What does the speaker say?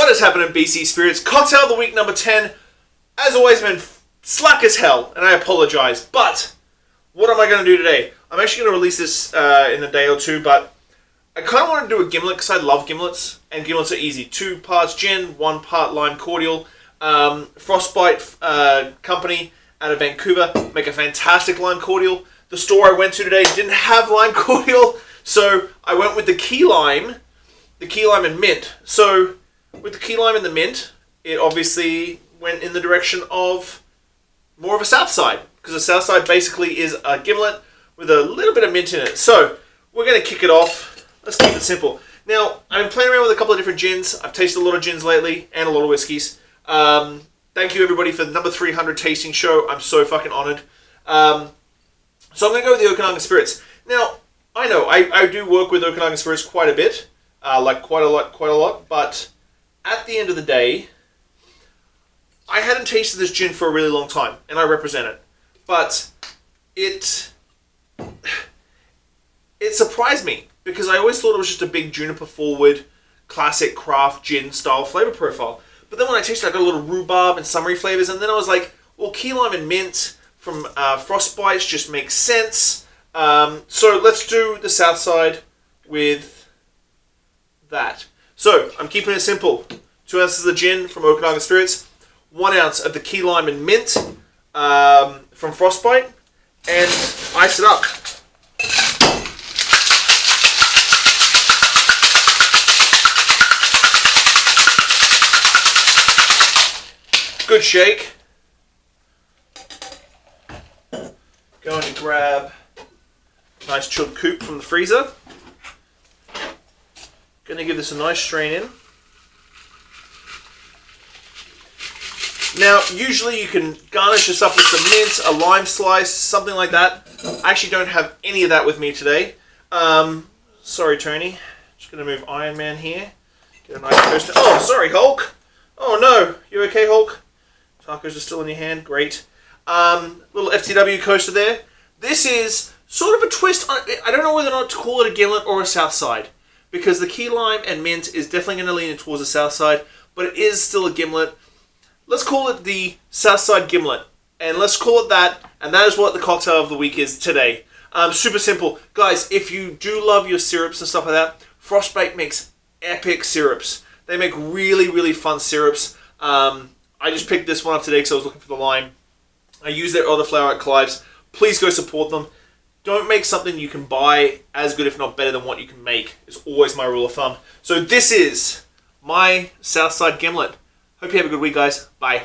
What is happening, BC Spirits? Cocktail of the week number 10. As always, man, slack as hell, and I apologize. But what am I going to do today? I'm actually going to release this in a day or two, but I kind of want to do a gimlet because I love gimlets, and gimlets are easy. 2 parts gin, 1 part lime cordial. Frostbite company out of Vancouver make a fantastic lime cordial. The store I went to today didn't have lime cordial, so I went with the key lime and mint. So with the key lime and the mint, it obviously went in the direction of more of a Southside, because a Southside basically is a gimlet with a little bit of mint in it. So we're going to kick it off. Let's keep it simple. Now, I've been playing around with a couple of different gins. I've tasted a lot of gins lately and a lot of whiskies. Thank you everybody for the number 300 tasting show. I'm so fucking honored. So I'm going to go with the Okanagan Spirits. Now, I know, I do work with Okanagan Spirits quite a bit. Like quite a lot. But at the end of the day, I hadn't tasted this gin for a really long time, and I represent it. But it surprised me, because I always thought it was just a big juniper forward, classic craft gin style flavor profile. But then when I tasted it, I got a little rhubarb and summery flavors, and then I was like, well, key lime and mint from Frostbite just makes sense. So let's do the Southside with that. So I'm keeping it simple. 2 ounces of gin from Okanagan Spirits, 1 ounce of the key lime and mint from Frostbite, and ice it up. Good shake. Going to grab a nice chilled coupe from the freezer. Going to give this a nice strain in. Now, usually you can garnish this up with some mint, a lime slice, something like that. I actually don't have any of that with me today. Sorry, Tony. Just going to move Iron Man here. Get a nice toaster. Oh, sorry, Hulk. Oh, no. You okay, Hulk? Tacos are still in your hand. Great. Little FTW coaster there. This is sort of a twist on... I don't know whether or not to call it a gimlet or a Southside, because the key lime and mint is definitely going to lean towards the Southside, but it is still a gimlet. Let's call it the Southside Gimlet, and let's call it that, and that is what the cocktail of the week is today. Super simple. Guys, if you do love your syrups and stuff like that, Frostbite makes epic syrups. They make really, really fun syrups. I just picked this one up today because I was looking for the lime. I use their other flower at Clive's. Please go support them. Don't make something you can buy as good, if not better, than what you can make. It's always my rule of thumb. So this is my Southside Gimlet. Hope you have a good week, guys. Bye.